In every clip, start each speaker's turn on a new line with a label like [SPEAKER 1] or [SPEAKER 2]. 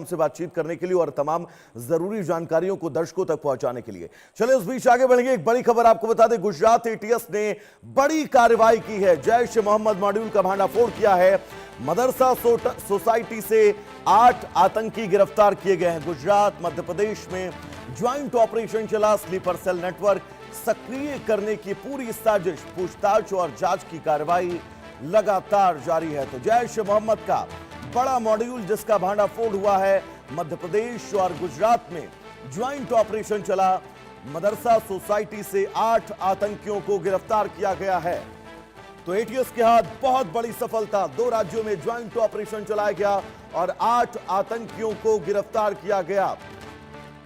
[SPEAKER 1] हमसे बातचीत करने के लिए और तमाम जरूरी जानकारियों को दर्शकों तक पहुंचाने के लिए। चलिए उस बीच आगे बढ़ेंगे। एक बड़ी खबर आपको बता दें, गुजरात एटीएस ने बड़ी कार्रवाई की है। जैश ए मोहम्मद मॉड्यूल का भांडाफोड़ किया है। मदरसा सोसाइटी से 8 आतंकी गिरफ्तार किए गए हैं। गुजरात मध्य प्रदेश में ज्वाइंट ऑपरेशन चला। स्लीपर सेल नेटवर्क सक्रिय करने की पूरी साजिश, पूछताछ और जांच की कार्रवाई लगातार जारी है। तो जैश ए मोहम्मद का बड़ा मॉड्यूल जिसका भांडाफोड़ हुआ है, मध्य प्रदेश और गुजरात में ज्वाइंट ऑपरेशन चला। मदरसा सोसाइटी से 8 आतंकियों को गिरफ्तार किया गया है। तो एटीएस के हाथ बहुत बड़ी सफलता, 2 राज्यों में ज्वाइंट ऑपरेशन चलाया गया और 8 आतंकियों को गिरफ्तार किया गया।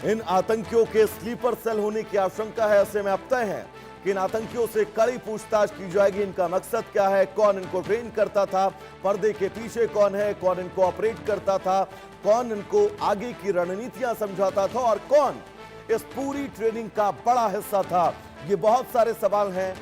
[SPEAKER 1] इन आतंकियों के स्लीपर सेल होने की आशंका है। ऐसे में अब तय है कि इन आतंकियों से कड़ी पूछताछ की जाएगी। इनका मकसद क्या है, कौन इनको ट्रेन करता था, पर्दे के पीछे कौन है, कौन इनको ऑपरेट करता था, कौन इनको आगे की रणनीतियां समझाता था और कौन इस पूरी ट्रेनिंग का बड़ा हिस्सा था। ये बहुत सारे सवाल हैं।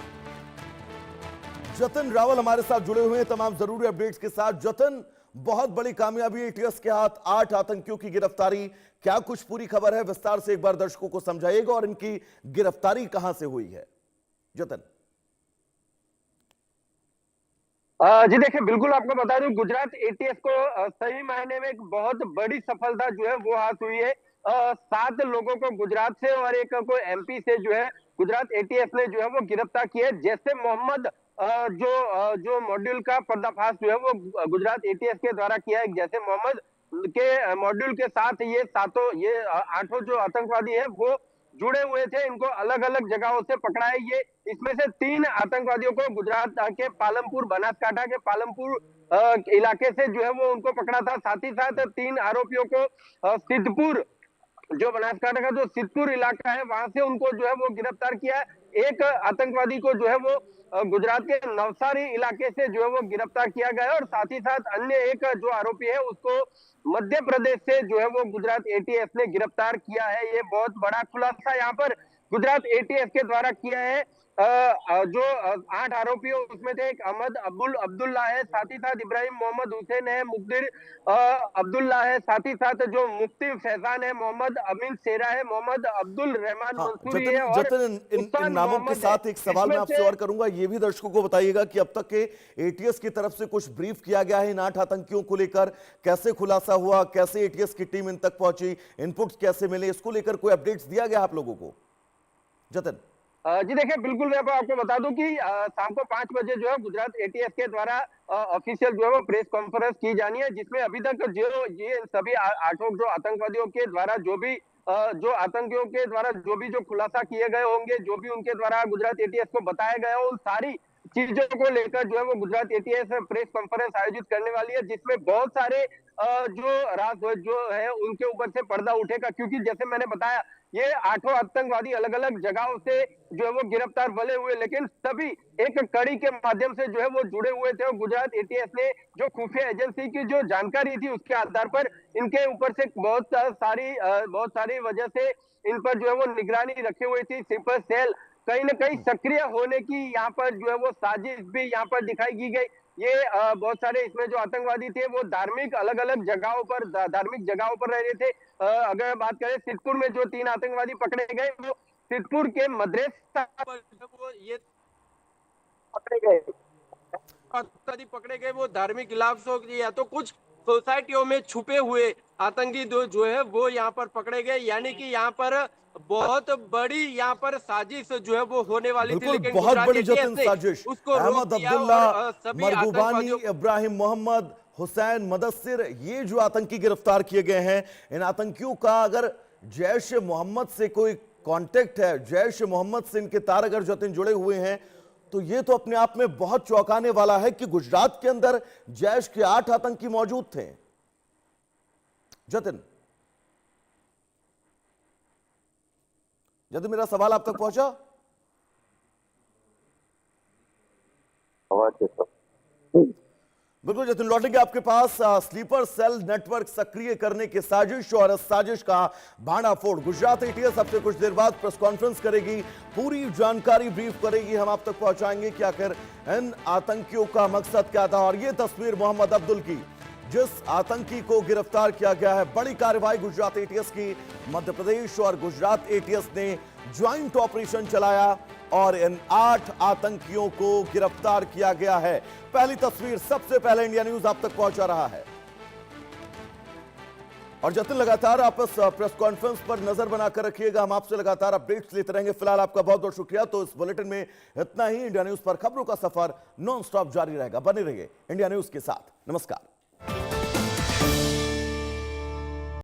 [SPEAKER 1] जतिन रावल हमारे साथ जुड़े हुए हैं तमाम जरूरी अपडेट्स के साथ। जतिन, बहुत बड़ी कामयाबी, एटीएस के हाथ 8 आतंकियों की गिरफ्तारी, क्या कुछ पूरी खबर है? विस्तार से एक बार दर्शकों को समझाइएगा और इनकी गिरफ्तारी कहां से हुई है जतिन?
[SPEAKER 2] जी देखिए, बिल्कुल आपको बता दूं, गुजरात एटीएस को सही मायने में एक बहुत बड़ी सफलता जो है वो हाथ हुई है। 7 लोगों को गुजरात से और एक को एमपी से जो है गुजरात एटीएस ने जो है वो गिरफ्तार किया है। जैसे मोहम्मद जो मॉड्यूल का पर्दाफाश जो है वो गुजरात एटीएस के द्वारा किया है। जैसे मोहम्मद के मॉड्यूल के साथ ये 8 जो आतंकवादी है वो जुड़े हुए थे। इनको अलग अलग जगहों से पकड़ा है। ये इसमें से 3 आतंकवादियों को गुजरात के पालमपुर, बनासकांठा के पालमपुर इलाके से जो है वो उनको पकड़ा था। साथ ही साथ 3 आरोपियों को सिद्धपुर, जो बनासकांठा का जो सिद्धपुर इलाका है वहां से उनको जो है वो गिरफ्तार किया है। एक आतंकवादी को जो है वो गुजरात के नवसारी इलाके से जो है वो गिरफ्तार किया गया है और साथ ही साथ अन्य एक जो आरोपी है उसको मध्य प्रदेश से जो है वो गुजरात एटीएस ने गिरफ्तार किया है। ये बहुत बड़ा खुलासा यहाँ पर गुजरात एटीएस के द्वारा किया है। जो 8 आरोपी है उसमें से एक अहमद अब्दुल्ला है, साथ ही साथ इब्राहिम मोहम्मद हुसैन है, मुकदिर अब्दुल्ला है, साथ ही साथ जो मुफ्ती फैजान है, मोहम्मद अमीन शेरा है, मोहम्मद अब्दुल रहमान मंसूरी है और
[SPEAKER 1] इन नामों के साथ एक सवाल मैं आपसे और करूंगा। ये भी दर्शकों को बताइएगा कि अब तक के एटीएस की तरफ से कुछ ब्रीफ किया गया है इन 8 आतंकियों को लेकर, कैसे खुलासा हुआ, कैसे एटीएस की टीम इन तक पहुंची, इनपुट्स कैसे मिले, इसको लेकर कोई अपडेट्स दिया गया आप लोगों को जतिन?
[SPEAKER 2] जी देखिए, बिल्कुल मैं आपको बता दूं कि शाम को 5 बजे जो है गुजरात एटीएस के द्वारा ऑफिशियल जो है वो प्रेस कॉन्फ्रेंस की जानी है, जिसमें अभी तक जो ये सभी 8 जो आतंकवादियों के द्वारा जो आतंकियों के द्वारा जो भी खुलासा किए गए होंगे, जो भी उनके द्वारा गुजरात एटीएस को बताया गया हो, उन सारी चीजों को लेकर जो है वो गुजरात एटीएस प्रेस कॉन्फ्रेंस आयोजित करने वाली है, जिसमें बहुत सारे जो राज जो है उनके ऊपर से पर्दा उठेगा। क्योंकि जैसे मैंने बताया, ये 8 आतंकवादी अलग अलग जगहों से जो है वो गिरफ्तार भले हुए, लेकिन सभी एक कड़ी के माध्यम से जो है वो जुड़े हुए थे और गुजरात एटीएस ने जो खुफिया एजेंसी की जो जानकारी थी उसके आधार पर इनके ऊपर से बहुत सारी वजह से इन पर जो है वो निगरानी रखी हुई थी। स्लीपर सेल कहीं ना कहीं सक्रिय होने की यहाँ पर जो है वो साजिश भी यहाँ पर दिखाई की गई। ये बहुत सारे इसमें जो आतंकवादी थे वो अलग अलग जगहों पर धार्मिक जगहों पर रह रहे थे। अगर बात करें सिद्धपुर में जो 3 आतंकवादी पकड़े गए, वो सिद्धपुर के मदरसा ये आतंकवादी पकड़े गए वो धार्मिक इलाकों या तो कुछ सोसाइटियों में छुपे हुए आतंकी जो है वो यहाँ पर पकड़े गए। यानी कि यहाँ पर बहुत बड़ी यहाँ पर साजिश जो है वो होने वाली थी, लेकिन
[SPEAKER 1] बहुत बड़ी जतिन साजिश। अहमद अब्दुल्ला, मरगुबानी, इब्राहिम मोहम्मद, हुसैन मदस्सिर, ये जो आतंकी गिरफ्तार किए गए हैं, इन आतंकियों का अगर जैश ए मोहम्मद से कोई कांटेक्ट है, जैश ए मोहम्मद से इनके तार अगर जतिन जुड़े हुए हैं, तो ये तो अपने आप में बहुत चौंकाने वाला है कि गुजरात के अंदर जैश के 8 आतंकी मौजूद थे। जतिन, मेरा सवाल आप तक पहुंचा? बिल्कुल जतिन, लौटेंगे आपके पास। स्लीपर सेल नेटवर्क सक्रिय करने की साजिश और इस साजिश का भांडाफोड़। गुजरात एटीएस अब से कुछ देर बाद प्रेस कॉन्फ्रेंस करेगी, पूरी जानकारी ब्रीफ करेगी, हम आप तक पहुंचाएंगे कि आखिर इन आतंकियों का मकसद क्या था। और ये तस्वीर मोहम्मद अब्दुल की, जिस आतंकी को गिरफ्तार किया गया है। बड़ी कार्रवाई गुजरात एटीएस की। मध्य प्रदेश और गुजरात एटीएस ने ज्वाइंट ऑपरेशन चलाया और इन 8 आतंकियों को गिरफ्तार किया गया है। पहली तस्वीर सबसे पहले इंडिया न्यूज आप तक पहुंचा रहा है। और जतिन, लगातार आप इस प्रेस कॉन्फ्रेंस पर नजर बनाकर रखिएगा, हम आपसे लगातार अपडेट्स लेते रहेंगे। फिलहाल आपका बहुत बहुत शुक्रिया। तो इस बुलेटिन में इतना ही। इंडिया न्यूज पर खबरों का सफर नॉन स्टॉप जारी रहेगा। बने रहिए इंडिया न्यूज के साथ। नमस्कार।